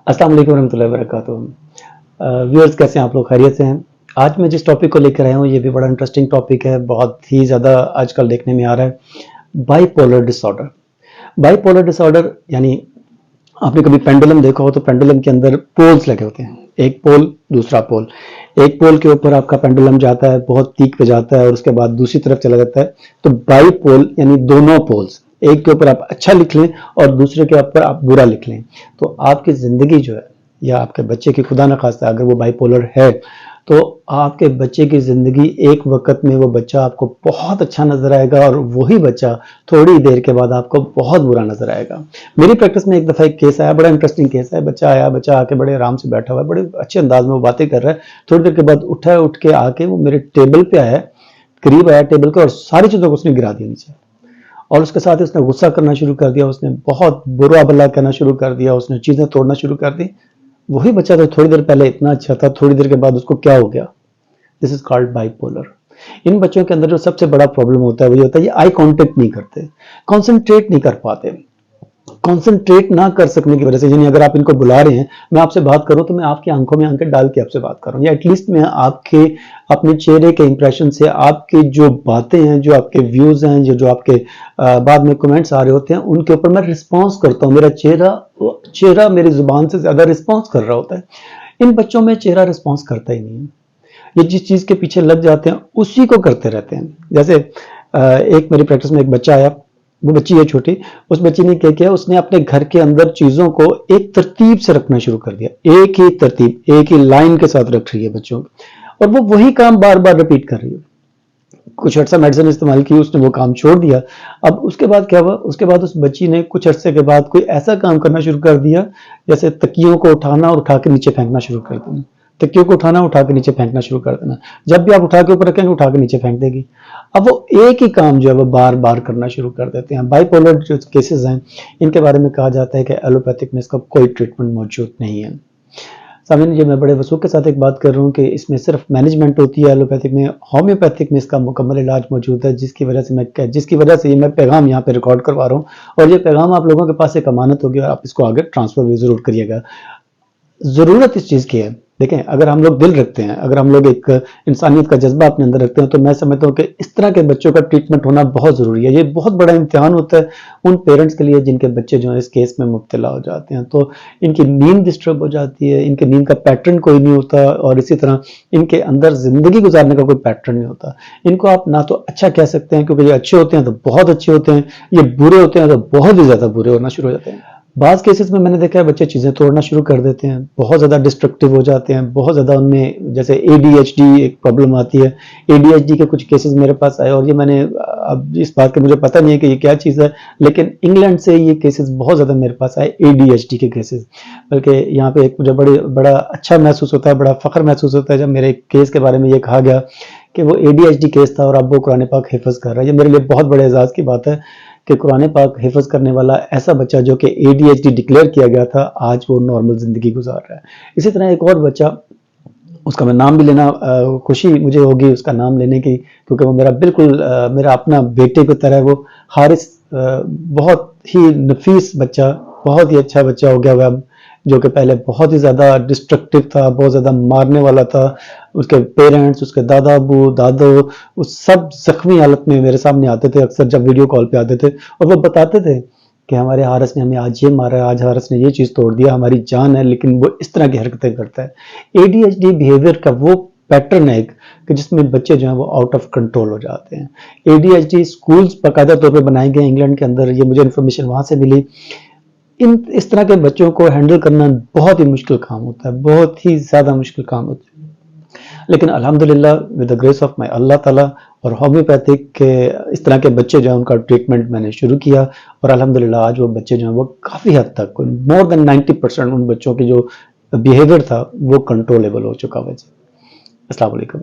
अस्सलाम वालेकुम रहमतुल्लाहि वबरकातुहू। व्यूअर्स, कैसे हैं आप लोग? खैरियत से हैं? आज मैं जिस टॉपिक को लेकर आया हूँ ये भी बड़ा इंटरेस्टिंग टॉपिक है, बहुत ही ज़्यादा आजकल देखने में आ रहा है। Bipolar disorder. बाइपोलर डिसऑर्डर यानी आपने कभी पेंडुलम देखा हो तो पेंडुलम के अंदर पोल्स लगे होते हैं, एक पोल दूसरा पोल। एक पोल के ऊपर आपका पेंडुलम जाता है, बहुत पीक पे जाता है और उसके बाद दूसरी तरफ चला जाता है। तो बाइपोल यानी दोनों पोल्स, एक के ऊपर आप अच्छा लिख लें और दूसरे के ऊपर आप बुरा लिख लें, तो आपकी जिंदगी जो है या आपके बच्चे की खुदा न खास्ता अगर वो बाइपोलर है तो आपके बच्चे की जिंदगी एक वक्त में वो बच्चा आपको बहुत अच्छा नजर आएगा और वही बच्चा थोड़ी देर के बाद आपको बहुत बुरा नजर आएगा। मेरी प्रैक्टिस में एक दफा एक केस आया, बड़ा इंटरेस्टिंग केस है। बच्चा आया, बच्चा आके बड़े आराम से बैठा हुआ है, बड़े अच्छे अंदाज में वो बातें कर रहा है। थोड़ी देर के बाद उठ के आके वो मेरे टेबल पे आया, करीब आया टेबल के और सारी चीजों को उसने गिरा दिया नीचे। और उसके साथ ही उसने गुस्सा करना शुरू कर दिया, उसने बहुत बुरा भला कहना शुरू कर दिया, उसने चीजें तोड़ना शुरू कर दी। वही बच्चा तो थोड़ी देर पहले इतना अच्छा था, थोड़ी देर के बाद उसको क्या हो गया? This is called bipolar. इन बच्चों के अंदर जो सबसे बड़ा प्रॉब्लम होता है वही होता है ये आई कांटेक्ट नहीं करते, कॉन्सेंट्रेट नहीं कर पाते। कॉन्सेंट्रेट ना कर सकने की वजह से, यानी अगर आप इनको बुला रहे हैं, मैं आपसे बात करूं तो मैं आपकी आंखों में आंखें डाल के आपसे बात कर रहा हूं, या एटलीस्ट मैं आपके अपने चेहरे के इंप्रेशन से आपकी जो बातें हैं, जो आपके व्यूज हैं, जो आपके बाद में कमेंट्स आ रहे होते हैं, उनके ऊपर मैं रिस्पॉन्स करता हूं। मेरा चेहरा मेरी जुबान से ज्यादा रिस्पॉन्स कर रहा होता है। इन बच्चों में चेहरा रिस्पॉन्स करता ही नहीं है। ये जिस चीज के पीछे लग जाते हैं उसी को करते रहते हैं। जैसे एक मेरी प्रैक्टिस में एक बच्चा आया, वो बच्ची है छोटी, उस बच्ची ने क्या किया, उसने अपने घर के अंदर चीजों को एक तरतीब से रखना शुरू कर दिया। एक ही तरतीब, एक ही लाइन के साथ रख रही है बच्चों की, और वो वही काम बार बार रिपीट कर रही है। कुछ अर्सा मेडिसिन इस्तेमाल की, उसने वो काम छोड़ दिया। अब उसके बाद क्या हुआ? उसके बाद उस बच्ची ने कुछ अरसे के बाद कोई ऐसा काम करना शुरू कर दिया, जैसे तकियों को उठाना और उठा के नीचे फेंकना शुरू कर देना। तकियों को उठाना, उठा के नीचे फेंकना शुरू कर देना। जब भी आप उठा के ऊपर रखेंगे, उठा के नीचे फेंक देगी। अब वो एक ही काम जो है वो बार बार करना शुरू कर देते हैं। बाइपोलर जो केसेस हैं, इनके बारे में कहा जाता है कि एलोपैथिक में इसका कोई ट्रीटमेंट मौजूद नहीं है। सामने ये मैं बड़े वसूख के साथ एक बात कर रहा हूँ कि इसमें सिर्फ मैनेजमेंट होती है एलोपैथिक में। होम्योपैथिक में इसका मुकम्मल इलाज मौजूद है, जिसकी वजह से ये मैं पैगाम यहाँ पे रिकॉर्ड करवा रहा हूँ, और ये पैगाम आप लोगों के पास एक अमानत होगी और आप इसको आगे ट्रांसफर भी जरूर करिएगा। जरूरत इस चीज की है। देखें, अगर हम लोग दिल रखते हैं, अगर हम लोग एक इंसानियत का जज्बा अपने अंदर रखते हैं, तो मैं समझता हूँ कि इस तरह के बच्चों का ट्रीटमेंट होना बहुत जरूरी है। ये बहुत बड़ा इम्तिहान होता है उन पेरेंट्स के लिए जिनके बच्चे जो है इस केस में मुब्तला हो जाते हैं। तो इनकी नींद डिस्टर्ब हो जाती है, इनके नींद का पैटर्न कोई नहीं होता, और इसी तरह इनके अंदर जिंदगी गुजारने का कोई पैटर्न नहीं होता। इनको आप ना तो अच्छा कह सकते हैं, क्योंकि ये अच्छे होते हैं तो बहुत अच्छे होते हैं, ये बुरे होते हैं तो बहुत ही ज्यादा बुरे होना शुरू हो जाते हैं। बाज़ केसेस में मैंने देखा है बच्चे चीज़ें तोड़ना शुरू कर देते हैं, बहुत ज़्यादा डिस्ट्रक्टिव हो जाते हैं, बहुत ज़्यादा उनमें जैसे ADHD एक प्रॉब्लम आती है। ADHD के कुछ केसेस मेरे पास आए, और ये मैंने अब इस बात का मुझे पता नहीं है कि ये क्या चीज़ है, लेकिन इंग्लैंड से ये केसेस बहुत ज़्यादा मेरे पास आए, ADHD के केसेस। बल्कि यहाँ पे एक मुझे बड़ा अच्छा महसूस होता है, बड़ा फ़ख्र महसूस होता है जब मेरे केस के बारे में ये कहा गया कि वो ADHD केस था और अब वो कुरान पाक हिफ्ज़ कर रहा है। ये मेरे लिए बहुत बड़े एजाज़ की बात है कि कुरान पाक हिफ्ज़ करने वाला ऐसा बच्चा जो कि ADHD डिक्लेयर किया गया था, आज वो नॉर्मल जिंदगी गुजार रहा है। इसी तरह एक और बच्चा, उसका मैं नाम भी लेना खुशी मुझे होगी उसका नाम लेने की, क्योंकि वो मेरा बिल्कुल मेरा अपना बेटे की तरह है। वो हारिस, बहुत ही नफीस बच्चा, बहुत ही अच्छा बच्चा हो गया हुआ अब, जो कि पहले बहुत ही ज़्यादा डिस्ट्रक्टिव था, बहुत ज़्यादा मारने वाला था। उसके पेरेंट्स, उसके दादा अबू दादो, वो सब जख्मी हालत में मेरे सामने आते थे अक्सर जब वीडियो कॉल पे आते थे, और वो बताते थे कि हमारे हारिस ने हमें आज ये मारा है, आज हारिस ने ये चीज़ तोड़ दिया, हमारी जान है लेकिन वो इस तरह की हरकतें करता है। ADHD बिहेवियर का वो पैटर्न है कि जिसमें बच्चे जो हैं वो आउट ऑफ कंट्रोल हो जाते हैं। ADHD स्कूल्स बाकायदा तौर पर बनाए गए इंग्लैंड के अंदर, ये मुझे इन्फॉर्मेशन वहाँ से मिली। इस तरह के बच्चों को हैंडल करना बहुत ही मुश्किल काम होता है, बहुत ही ज़्यादा मुश्किल काम होता है। लेकिन अल्हम्दुलिल्लाह with the grace of my Allah ताला और होम्योपैथिक के इस तरह के बच्चे जो हैं उनका ट्रीटमेंट मैंने शुरू किया, और अल्हम्दुलिल्लाह आज वो बच्चे जो हैं वो काफ़ी हद तक, मोर देन 90% उन बच्चों की जो बिहेवियर था वो कंट्रोलेबल हो चुका है। अस्सलाम वालेकुम।